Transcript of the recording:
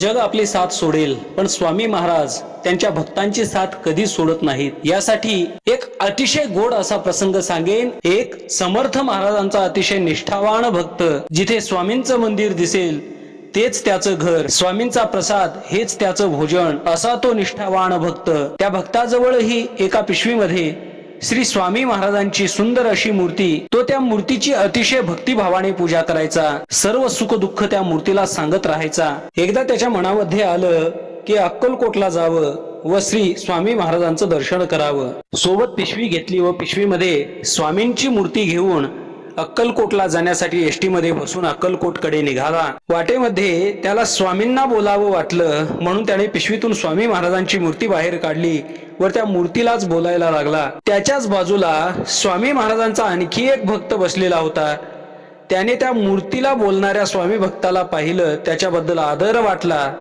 जग आपली साथ सोडेल, पण स्वामी महाराज त्यांच्या भक्तांची साथ कधी सोडत नाहीत। यासाठी एक अतिशय गोड असा प्रसंग सांगेन। एक समर्थ महाराजांचा अतिशय निष्ठावान भक्त, जिथे स्वामींचं मंदिर दिसेल तेच त्याचं घर, स्वामींचा प्रसाद हेच त्याचं भोजन, असा तो निष्ठावान भक्त। त्या भक्ताजवळही एका पिशवीमध्ये श्री स्वामी महाराजांची सुंदर अशी मूर्ती, तो त्या मूर्तीची अतिशय भक्तिभावाने पूजा करायचा, सर्व सुख दुःख त्या मूर्तीला सांगत राहायचा। एकदा त्याच्या मनामध्ये आलं की अक्कलकोटला जावं व श्री स्वामी महाराजांचं दर्शन करावं। सोबत पिशवी घेतली व पिशवीमध्ये स्वामींची मूर्ती घेऊन अक्कलकोटला जाण्यासाठी एसटी मध्ये बसून अक्कलकोटकडे निघाला। वाटेमध्ये त्याला स्वामींना बोलावं वाटलं, म्हणून त्याने पिशवीतून स्वामी महाराजांची मूर्ती बाहेर काढली व त्या मूर्तीलाच बोलायला लागला। त्याच्याच बाजूला स्वामी महाराजांचा आणखी एक भक्त बसलेला होता। त्याने त्या मूर्तीला बोलणाऱ्या स्वामी भक्ताला पाहिलं, त्याच्याबद्दल आदर वाटला।